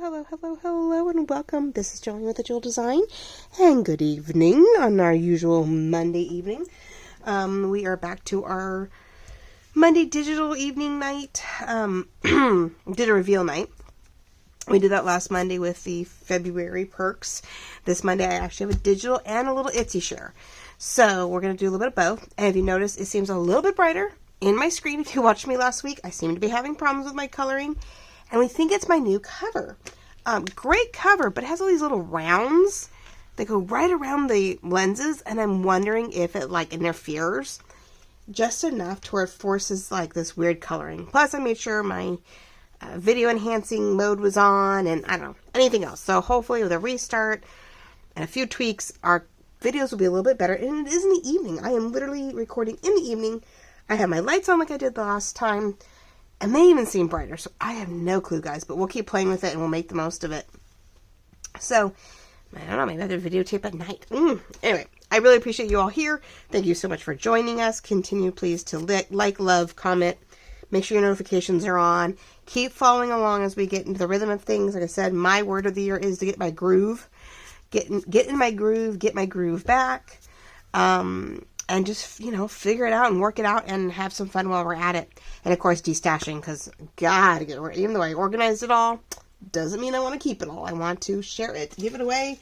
Hello, and welcome. This is Jolene with the Jewel Design, and good evening on our usual Monday evening. We are back to our Monday digital evening night, did a reveal night. We did that last Monday with the February perks. This Monday I actually have a digital and a little Etsy share. So we're going to do a little bit of both. And if you notice, it seems a little bit brighter in my screen. If you watched me last week, I seem to be having problems with my coloring. And we think it's my new cover. Great cover, but it has all these little rounds that go right around the lenses. And I'm wondering if it interferes just enough to where it forces this weird coloring. Plus I made sure my video enhancing mode was on, and I don't know, anything else. So hopefully with a restart and a few tweaks, our videos will be a little bit better. And it is in the evening. I am literally recording in the evening. I have my lights on like I did the last time. And they even seem brighter, so I have no clue, guys. But we'll keep playing with it, and we'll make the most of it. So, I don't know, maybe I'll do a videotape at night. Anyway, I really appreciate you all here. Thank you so much for joining us. Continue, please, to like, love, comment. Make sure your notifications are on. Keep following along as we get into the rhythm of things. Like I said, my word of the year is to get my groove. Get in my groove, get my groove back. And just, figure it out and work it out and have some fun while we're at it. And, of course, destashing, because, God, even though I organized it all, doesn't mean I want to keep it all. I want to share it, give it away,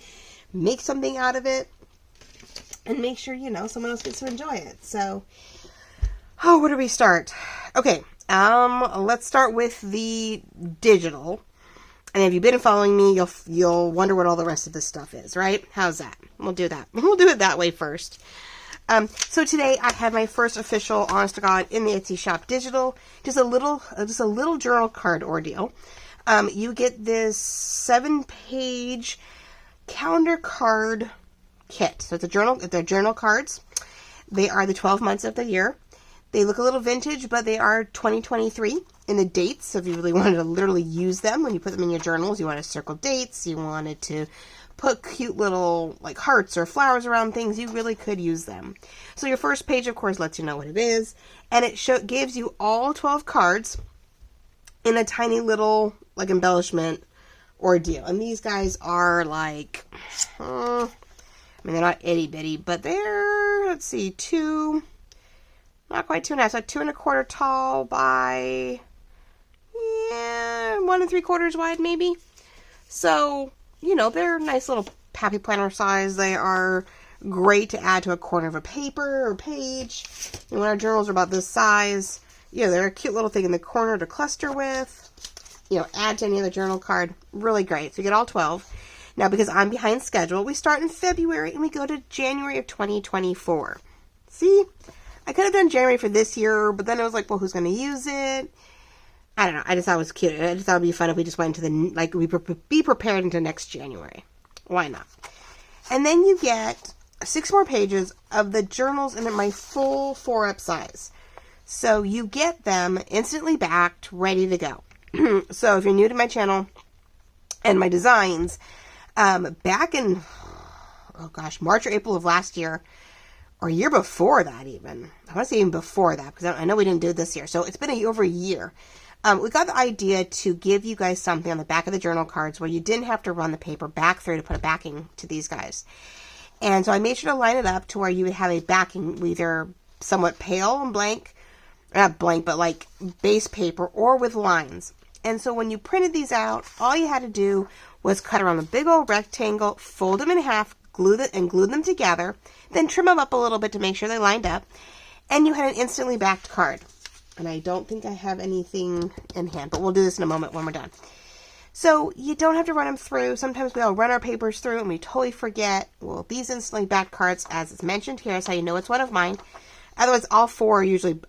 make something out of it, and make sure, someone else gets to enjoy it. So, where do we start? Okay, let's start with the digital. And if you've been following me, you'll wonder what all the rest of this stuff is, right? How's that? We'll do that. We'll do it that way first. So today I have my first official, honest to God, in the Etsy shop digital, just a little journal card ordeal. You get this 7-page calendar card kit. So they're journal cards. They are the 12 months of the year. They look a little vintage, but they are 2023 in the dates. So if you really wanted to literally use them when you put them in your journals, you want to circle dates, you wanted to put cute little hearts or flowers around things, you really could use them. So your first page, of course, lets you know what it is, and it gives you all 12 cards in a tiny little embellishment ordeal. And these guys are they're not itty bitty, but they're, let's see, not quite 2.5, so 2.25 tall by 1 3/4 wide maybe. So they're nice little happy planner size. They are great to add to a corner of a paper or page. And when our journals are about this size, they're a cute little thing in the corner to cluster with. Add to any other journal card. Really great. So you get all 12. Now, because I'm behind schedule, we start in February and we go to January of 2024. See? I could have done January for this year, but then I was like, well, who's going to use it? I don't know. I just thought it was cute. I just thought it would be fun if we just went into we be prepared into next January. Why not? And then you get 6 more pages of the journals in my full 4-up size. So you get them instantly backed, ready to go. So if you're new to my channel and my designs, back in, March or April of last year, or a year before that even. I want to say even before that, because I know we didn't do it this year. So it's been over a year. We got the idea to give you guys something on the back of the journal cards where you didn't have to run the paper back through to put a backing to these guys. And so I made sure to line it up to where you would have a backing either somewhat pale and blank, not blank, but base paper or with lines. And so when you printed these out, all you had to do was cut around a big old rectangle, fold them in half, glue them together, then trim them up a little bit to make sure they lined up, and you had an instantly backed card. And I don't think I have anything in hand, but we'll do this in a moment when we're done. So you don't have to run them through. Sometimes we all run our papers through and we totally forget. Well, these instantly backed cards, as it's mentioned here, is how you know it's one of mine. Otherwise, all 4 are usually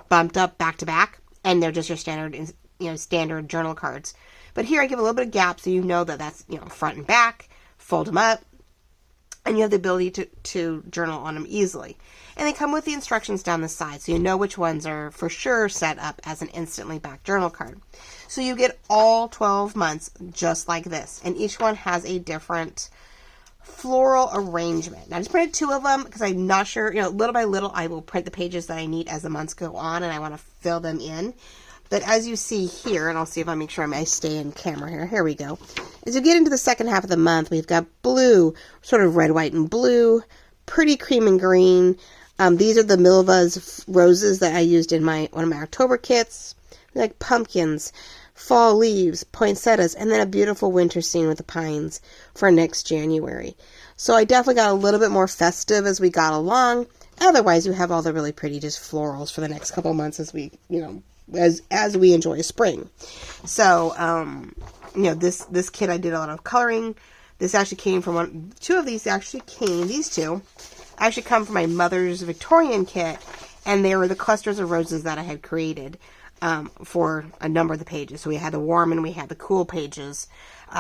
bumped up back to back, and they're just your standard journal cards. But here I give a little bit of gap so you know that that's front and back. Fold them up, and you have the ability to journal on them easily. And they come with the instructions down the side, so you know which ones are for sure set up as an instantly backed journal card. So you get all 12 months just like this, and each one has a different floral arrangement. Now, I just printed 2 of them because I'm not sure, little by little I will print the pages that I need as the months go on, and I want to fill them in. But as you see here, and I'll see if I make sure I stay in camera here. Here we go. As you get into the second half of the month, we've got blue, sort of red, white, and blue, pretty cream and green. These are the Milva's roses that I used in one of my October kits. Like pumpkins, fall leaves, poinsettias, and then a beautiful winter scene with the pines for next January. So I definitely got a little bit more festive as we got along. Otherwise, you have all the really pretty just florals for the next couple months as we, as we enjoy spring. So, this kit I did a lot of coloring. This actually came from these two actually come from my mother's Victorian kit, and they were the clusters of roses that I had created for a number of the pages. So we had the warm and we had the cool pages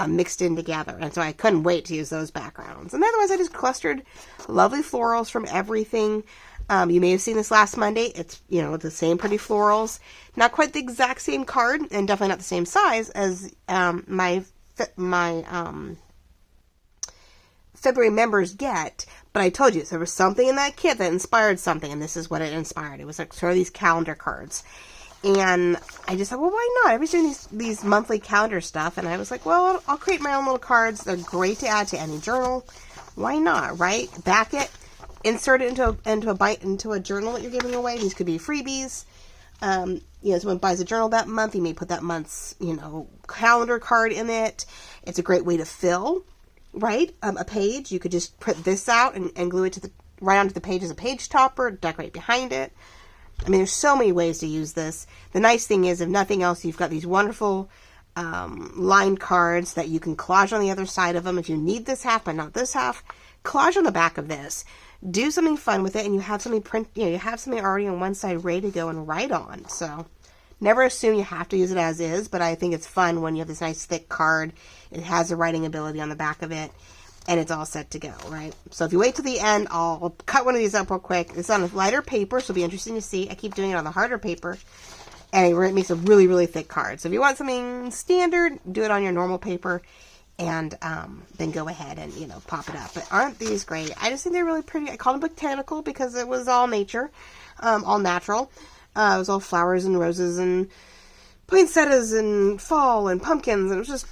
mixed in together, and so I couldn't wait to use those backgrounds. And otherwise, I just clustered lovely florals from everything. You may have seen this last Monday. It's, the same pretty florals. Not quite the exact same card, and definitely not the same size as my February members get. But I told you, there was something in that kit that inspired something, and this is what it inspired. It was like sort of these calendar cards. And I just thought, well, why not? Everybody's doing these monthly calendar stuff, and I was like, well, I'll create my own little cards. They're great to add to any journal. Why not, right? Back it, insert it into a journal that you're giving away. These could be freebies. Someone buys a journal that month, you may put that month's, calendar card in it. It's a great way to fill, right? A page. You could just print this out and glue it right onto the page as a page topper, decorate behind it. I mean, there's so many ways to use this. The nice thing is, if nothing else, you've got these wonderful lined cards that you can collage on the other side of them. If you need this half, but not this half, collage on the back of this. Do something fun with it, and you have something you have something already on one side ready to go and write on. So, never assume you have to use it as is, but I think it's fun when you have this nice thick card. It has the writing ability on the back of it, and it's all set to go, right? So if you wait till the end, I'll cut one of these up real quick. It's on a lighter paper, so it'll be interesting to see. I keep doing it on the harder paper, and it makes a really, really thick card. So if you want something standard, do it on your normal paper, and then go ahead and, pop it up. But aren't these great? I just think they're really pretty. I call them botanical because it was all nature, all natural. It was all flowers and roses and poinsettias and fall and pumpkins, and it was just,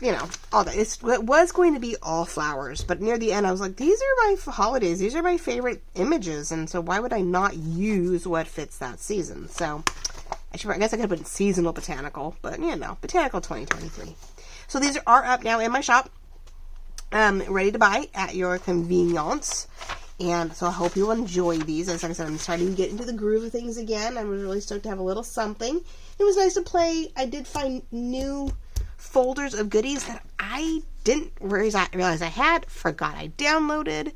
all that. It was going to be all flowers, but near the end I was like, these are my holidays, these are my favorite images, and so why would I not use what fits that season? So I guess I could have put seasonal botanical, but botanical 2023. So these are up now in my shop, ready to buy at your convenience. And so I hope you'll enjoy these. As I said, I'm starting to get into the groove of things again. I'm really stoked to have a little something. It was nice to play. I did find new folders of goodies that I didn't realize I had. Forgot I downloaded.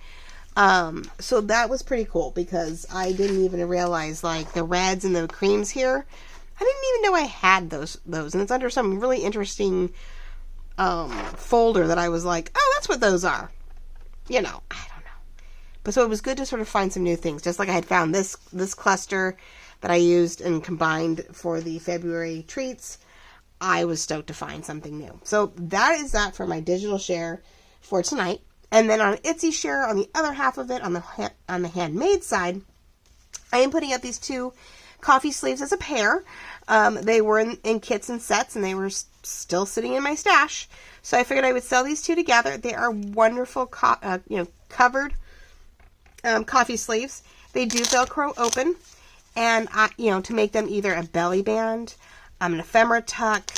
So that was pretty cool because I didn't even realize, like, the reds and the creams here. I didn't even know I had those. And it's under some really interesting folder that I was like, oh, that's what those are. I don't know. But so it was good to sort of find some new things. Just like I had found this cluster that I used and combined for the February treats, I was stoked to find something new. So that is that for my digital share for tonight. And then on Etsy share, on the other half of it, on the handmade side, I am putting up these two coffee sleeves as a pair. They were in kits and sets, and they were still sitting in my stash. So I figured I would sell these two together. They are wonderful, covered coffee sleeves. They do Velcro open, and to make them either a belly band, an ephemera tuck,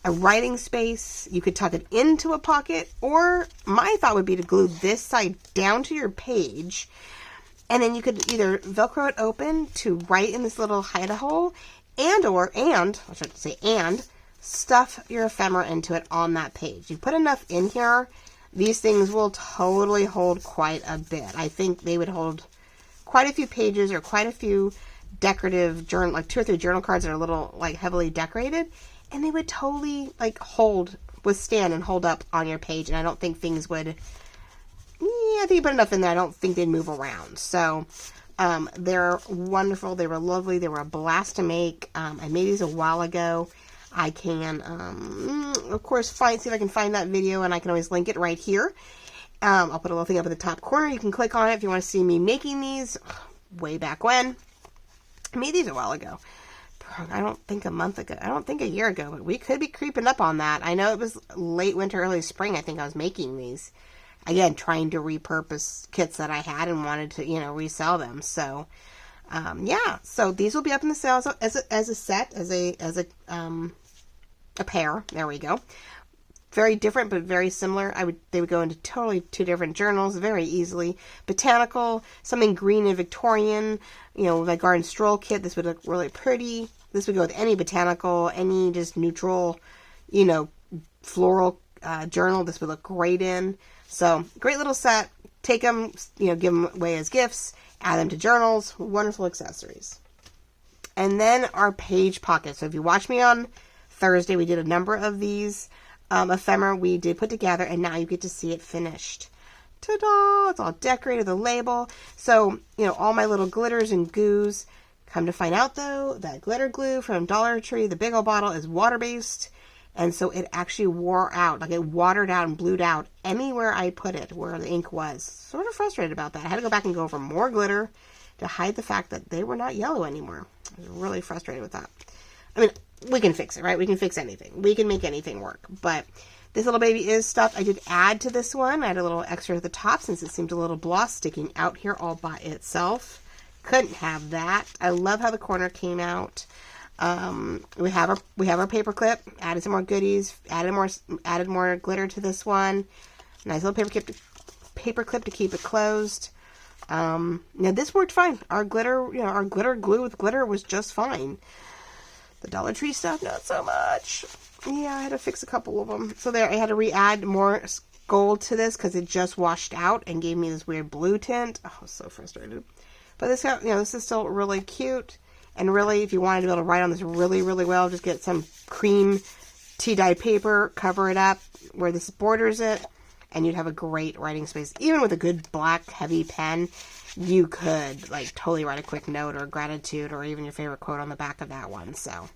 a writing space. You could tuck it into a pocket, or my thought would be to glue this side down to your page, and then you could either Velcro it open to write in this little hide hole, and stuff your ephemera into it on that page. You put enough in here, these things will totally hold quite a bit. I think they would hold quite a few pages or quite a few decorative journal, like 2 or 3 journal cards that are a little like heavily decorated, and they would totally like withstand and hold up on your page. And I don't think things would, I think you put enough in there, I don't think they'd move around. So they're wonderful. They were lovely. They were a blast to make. I made these a while ago. I can, of course, see if I can find that video, and I can always link it right here. I'll put a little thing up in the top corner. You can click on it if you want to see me making these way back when. I made these a while ago. I don't think a month ago. I don't think a year ago, but we could be creeping up on that. I know it was late winter, early spring. I think I was making these. Again, trying to repurpose kits that I had and wanted to, resell them. So, yeah. So these will be up in the sale as a set, as a pair. There we go. Very different, but very similar. They would go into totally two different journals very easily. Botanical, something green and Victorian, my garden stroll kit. This would look really pretty. This would go with any botanical, any just neutral, floral journal. This would look great in. So, great little set. Take them, give them away as gifts. Add them to journals. Wonderful accessories. And then our page pockets. So, if you watch me on Thursday, we did a number of these ephemera we did put together, and now you get to see it finished. Ta-da! It's all decorated, the label. So, all my little glitters and goos. Come to find out, though, that glitter glue from Dollar Tree, the big old bottle, is water-based. And so it actually wore out, like it watered out and blued out anywhere I put it, where the ink was. Sort of frustrated about that. I had to go back and go over more glitter to hide the fact that they were not yellow anymore. I was really frustrated with that. I mean, we can fix it, right? We can fix anything. We can make anything work. But this little baby is stuffed. I did add to this one. I had a little extra at the top since it seemed a little gloss sticking out here all by itself. Couldn't have that. I love how the corner came out. We have our paper clip. Added some more goodies. Added more glitter to this one. Nice little paper clip to keep it closed. Now this worked fine. Our glitter, our glitter glue with glitter was just fine. The Dollar Tree stuff, not so much. Yeah, I had to fix a couple of them. So there, I had to re-add more gold to this because it just washed out and gave me this weird blue tint. Oh, I was so frustrated. But this, this is still really cute. And really, if you wanted to be able to write on this really, really well, just get some cream tea-dyed paper, cover it up where this borders it, and you'd have a great writing space. Even with a good black, heavy pen, you could, totally write a quick note or gratitude or even your favorite quote on the back of that one. So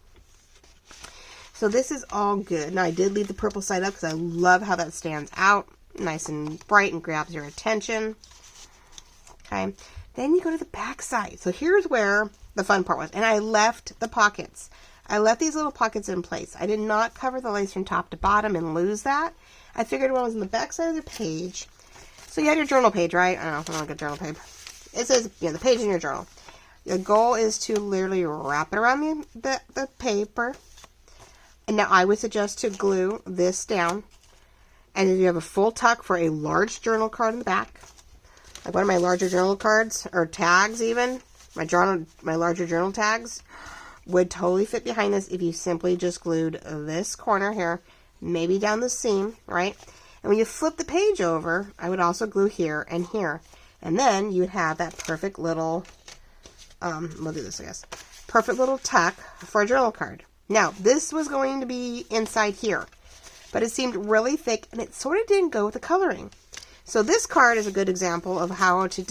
this is all good. Now, I did leave the purple side up because I love how that stands out. Nice and bright and grabs your attention. Okay. Then you go to the back side. So here's where the fun part was. And I left the pockets. I left these little pockets in place. I did not cover the lace from top to bottom and lose that. I figured when I was on the back side of the page. So you had your journal page, right? I don't know. I don't get journal page. It says, the page in your journal. The goal is to literally wrap it around the paper. And now I would suggest to glue this down. And if you have a full tuck for a large journal card in the back, like one of my larger journal cards, or tags even, my larger journal tags, would totally fit behind this if you simply just glued this corner here, maybe down the seam, right? And when you flip the page over, I would also glue here and here. And then you would have that perfect little, we'll do this, I guess, perfect little tuck for a journal card. Now, this was going to be inside here, but it seemed really thick, and it sort of didn't go with the coloring. So this card is a good example of how to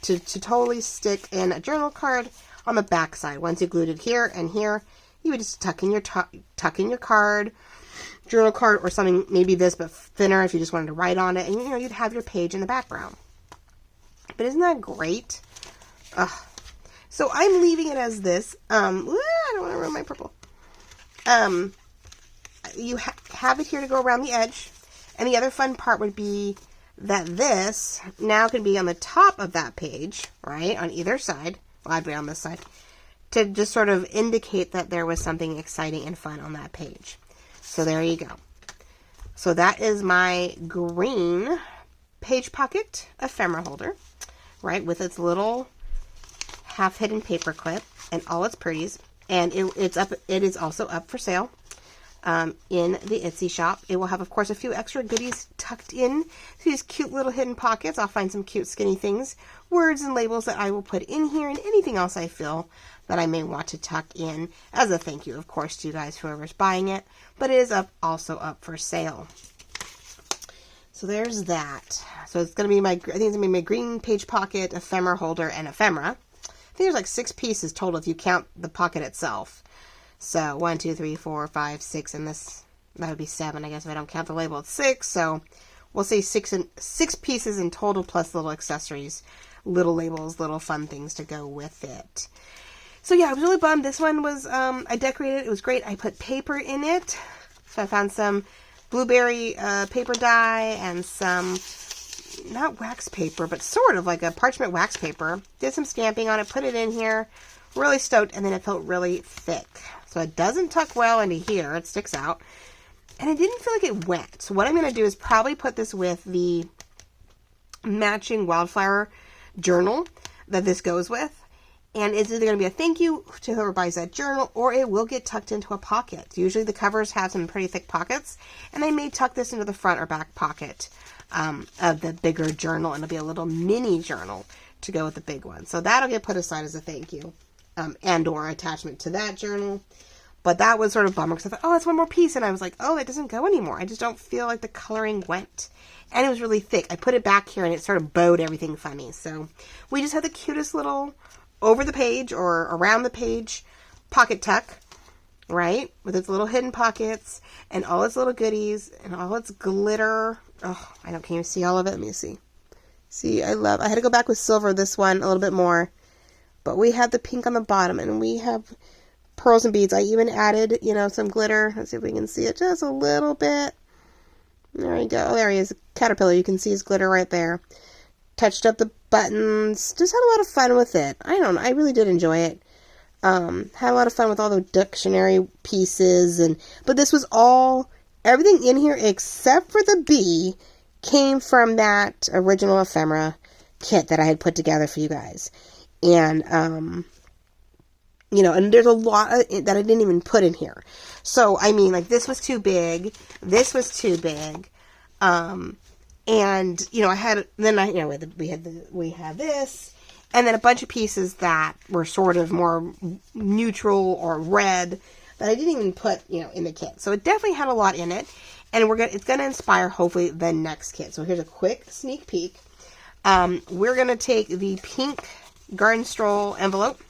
totally stick in a journal card on the back side. Once you glued it here and here, you would just tuck in your card, journal card, or something, maybe this, but thinner if you just wanted to write on it, and you'd have your page in the background. But isn't that great? So I'm leaving it as this. I don't want to ruin my purple. You have it here to go around the edge. And the other fun part would be that this now can be on the top of that page, right? On either side. Well, I'd be on this side. To just sort of indicate that there was something exciting and fun on that page. So there you go. So that is my green page pocket ephemera holder, right? With its little half-hidden paper clip and all its pretties. And it is also up for sale in the Etsy shop. It will have, of course, a few extra goodies tucked in to these cute little hidden pockets. I'll find some cute skinny things, words and labels that I will put in here, and anything else I feel that I may want to tuck in as a thank you, of course, to you guys, whoever's buying it. But it is also up for sale. So there's that. So it's going to be I think it's going to be my green page pocket, ephemera holder, and ephemera. I think there's like 6 pieces total if you count the pocket itself. So 1, 2, 3, 4, 5, 6, and that would be 7, I guess, if I don't count the label. It's 6, so we'll say 6 pieces in total, plus little accessories, little labels, little fun things to go with it. So yeah, I was really bummed. This one was, I decorated it. It was great. I put paper in it. So I found some blueberry paper dye and some, not wax paper, but sort of like a parchment wax paper. Did some stamping on it, put it in here. Really stoked, and then it felt really thick. So it doesn't tuck well into here. It sticks out. And it didn't feel like it went. So what I'm going to do is probably put this with the matching wildflower journal that this goes with. And it's either going to be a thank you to whoever buys that journal, or it will get tucked into a pocket. Usually the covers have some pretty thick pockets, and I may tuck this into the front or back pocket of the bigger journal, and it'll be a little mini journal to go with the big one. So that'll get put aside as a thank you and or attachment to that journal. But that was sort of a bummer because I thought, oh, that's one more piece. And I was like, oh, it doesn't go anymore. I just don't feel like the coloring went. And it was really thick. I put it back here and it sort of bowed everything funny. So we just had the cutest little over the page or around the page pocket tuck, right? With its little hidden pockets and all its little goodies and all its glitter. Oh, I can't even see all of it. Let me see. See, I had to go back with silver this one a little bit more. But we have the pink on the bottom and we have pearls and beads. I even added, some glitter. Let's see if we can see it just a little bit. There we go. Oh, there he is. Caterpillar. You can see his glitter right there. Touched up the buttons. Just had a lot of fun with it. I don't know. I really did enjoy it. Had a lot of fun with all the dictionary pieces. But this was everything in here except for the bee came from that original ephemera kit that I had put together for you guys. And, and there's a lot that I didn't even put in here. So, I mean, like, this was too big. This was too big. And, we had this, and then a bunch of pieces that were sort of more neutral or red that I didn't even put, in the kit. So it definitely had a lot in it, and it's going to inspire, hopefully, the next kit. So here's a quick sneak peek. We're going to take the pink garden stroll envelope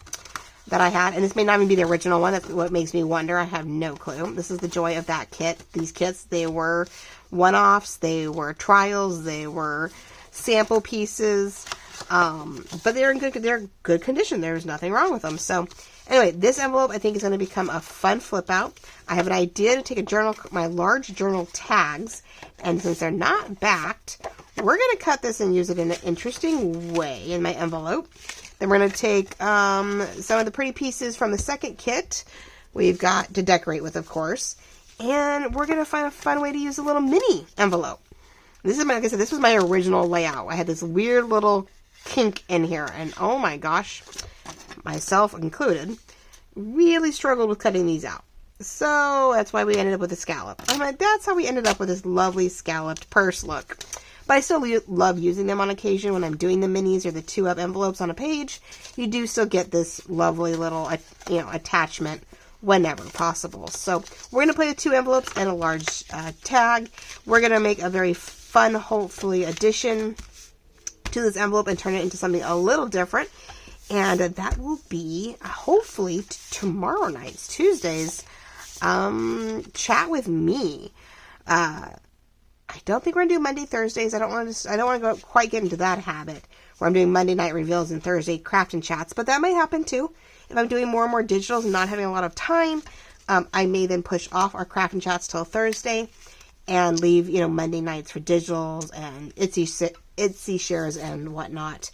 that I had, and this may not even be the original one. That's what makes me wonder. I have no clue. This is the joy of that kit. These kits, they were one-offs, they were trials, they were sample pieces, but they're in good condition. There's nothing wrong with them. So anyway, this envelope I think is going to become a fun flip out. I have an idea to take my large journal tags, and since they're not backed, we're going to cut this and use it in an interesting way in my envelope. Then we're going to take some of the pretty pieces from the second kit we've got to decorate with, of course. And we're going to find a fun way to use a little mini envelope. This is like I said, this was my original layout. I had this weird little kink in here. And oh my gosh, myself included, really struggled with cutting these out. So that's why we ended up with a scallop. I'm like, that's how we ended up with this lovely scalloped purse look. But I still love using them on occasion when I'm doing the minis or the 2-up envelopes on a page. You do still get this lovely little, attachment whenever possible. So we're going to play with 2 envelopes and a large tag. We're going to make a very fun, hopefully, addition to this envelope and turn it into something a little different. And that will be, hopefully, tomorrow night's, Tuesday's, chat with me. I don't think we're going to do Monday, Thursdays. I don't want to quite get into that habit where I'm doing Monday night reveals and Thursday craft and chats, but that may happen too. If I'm doing more and more digitals and not having a lot of time, I may then push off our craft and chats till Thursday and leave, Monday nights for digitals and Etsy shares and whatnot.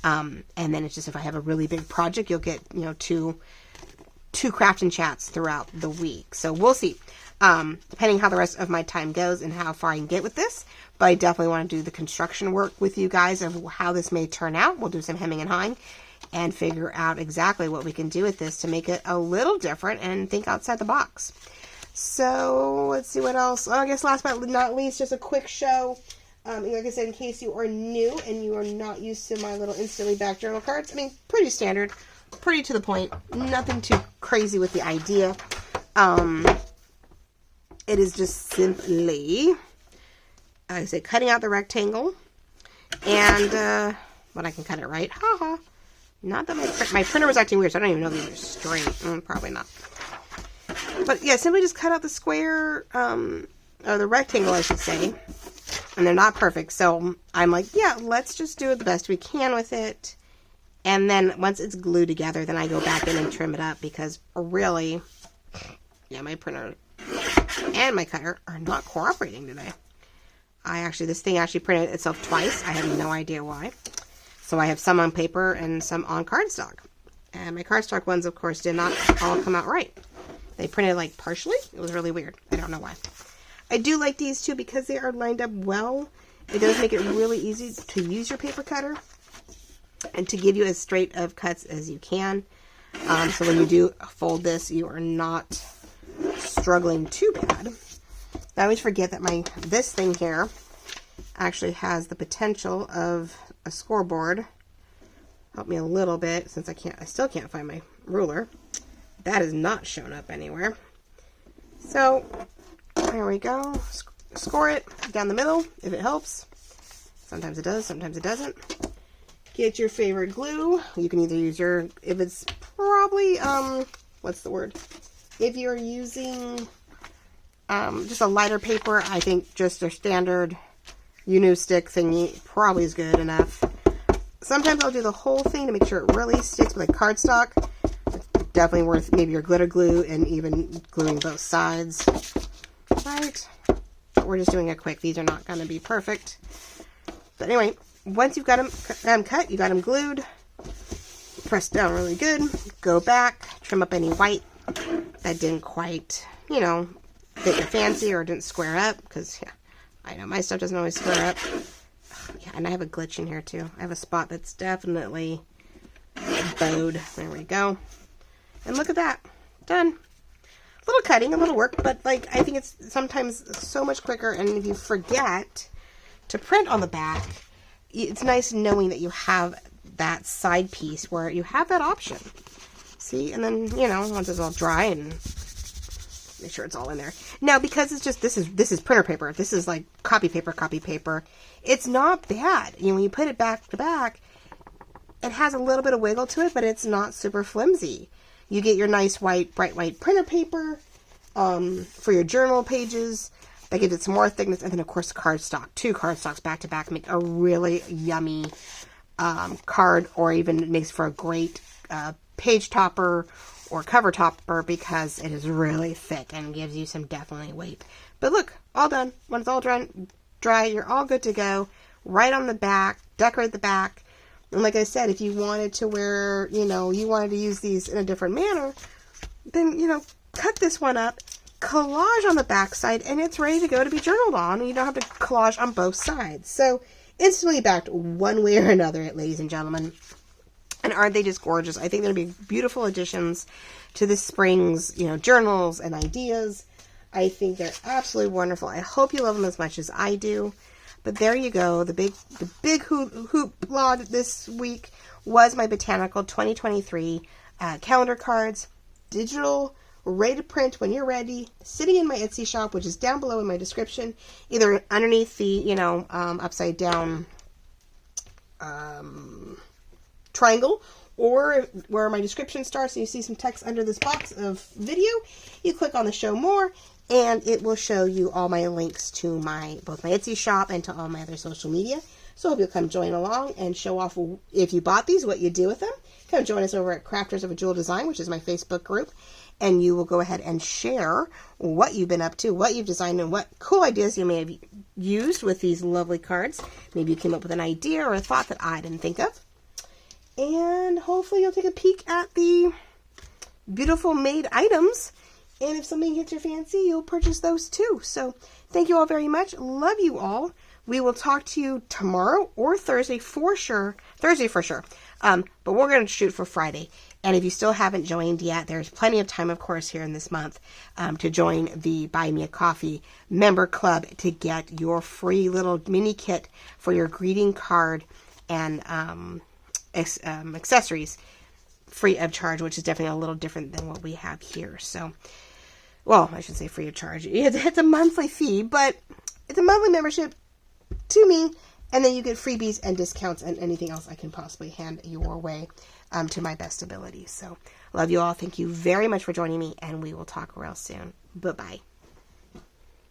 And then it's just if I have a really big project, you'll get, two craft and chats throughout the week. So we'll see. Depending how the rest of my time goes and how far I can get with this. But I definitely want to do the construction work with you guys of how this may turn out. We'll do some hemming and hawing and figure out exactly what we can do with this to make it a little different and think outside the box. So let's see what else. I guess last but not least, just a quick show. Like I said, in case you are new and you are not used to my little instantly back journal cards. I mean, pretty standard, pretty to the point. Nothing too crazy with the idea. It is just simply, I say, cutting out the rectangle, and, but I can cut it right, haha. Not that my printer was acting weird, so I don't even know if these are straight, probably not. But yeah, simply just cut out the square, or the rectangle, I should say, and they're not perfect, so I'm like, yeah, let's just do it the best we can with it, And then once it's glued together, then I go back in and trim it up because really, yeah, my printer and my cutter are not cooperating today. This thing actually printed itself twice. I have no idea why. So I have some on paper and some on cardstock. And my cardstock ones, of course, did not all come out right. They printed like partially. It was really weird. I don't know why. I do like these too because they are lined up well. It does make it really easy to use your paper cutter and to give you as straight of cuts as you can. So when you do fold this, you are not struggling too bad. I always forget that this thing here actually has the potential of a scoreboard. Help me a little bit since I still can't find my ruler. That is not shown up anywhere. So there we go. Score it down the middle if it helps. Sometimes it does, sometimes it doesn't. Get your favorite glue. You can either use if it's probably, what's the word? If you're using just a lighter paper, I think just a standard stick thingy probably is good enough. Sometimes I'll do the whole thing to make sure it really sticks with a cardstock. It's definitely worth maybe your glitter glue and even gluing both sides. Right? We're just doing a quick. These are not going to be perfect. But anyway, once you've got them cut, you got them glued, press down really good, go back, trim up any white that didn't quite, fit your fancy or didn't square up, because yeah, I know my stuff doesn't always square up. Yeah, and I have a glitch in here too. I have a spot that's definitely bowed. There we go. And look at that. Done. A little cutting, a little work, but I think it's sometimes so much quicker, and if you forget to print on the back, it's nice knowing that you have that side piece where you have that option. See, and then, once it's all dry, and make sure it's all in there. Now, because it's just, this is printer paper. This is like copy paper. It's not bad. When you put it back to back, it has a little bit of wiggle to it, but it's not super flimsy. You get your nice bright white printer paper for your journal pages. That gives it some more thickness. And then, of course, cardstock. 2 cardstocks back to back make a really yummy card, or even makes for a great page topper or cover topper because it is really thick and gives you some definitely weight. But look, all done. When it's all dry, you're all good to go. Right on the back, decorate the back. And like I said, if you wanted to wear, you wanted to use these in a different manner, then, cut this one up, collage on the back side, and it's ready to go to be journaled on. And you don't have to collage on both sides. So instantly backed one way or another, ladies and gentlemen. And aren't they just gorgeous? I think they're going to be beautiful additions to this spring's, journals and ideas. I think they're absolutely wonderful. I hope you love them as much as I do. But there you go. The big hoopla this week was my Botanical 2023 calendar cards, digital, ready to print when you're ready, sitting in my Etsy shop, which is down below in my description, either underneath the, upside down triangle, or where my description starts and you see some text under this box of video, you click on the show more, and it will show you all my links to both my Etsy shop and to all my other social media. So I hope you'll come join along and show off, if you bought these, what you do with them. Come join us over at Crafters of a Jewel Design, which is my Facebook group, and you will go ahead and share what you've been up to, what you've designed, and what cool ideas you may have used with these lovely cards. Maybe you came up with an idea or a thought that I didn't think of. And hopefully you'll take a peek at the beautiful made items. And if something hits your fancy, you'll purchase those too. So thank you all very much. Love you all. We will talk to you tomorrow or Thursday for sure. Thursday for sure. But we're going to shoot for Friday. And if you still haven't joined yet, there's plenty of time, of course, here in this month to join the Buy Me a Coffee member club to get your free little mini kit for your greeting card and accessories free of charge, which is definitely a little different than what we have here. So, well, I should say free of charge. It's a monthly fee, but it's a monthly membership to me, and then you get freebies and discounts and anything else I can possibly hand your way to my best ability. So, love you all. Thank you very much for joining me, and we will talk real soon. Bye-bye.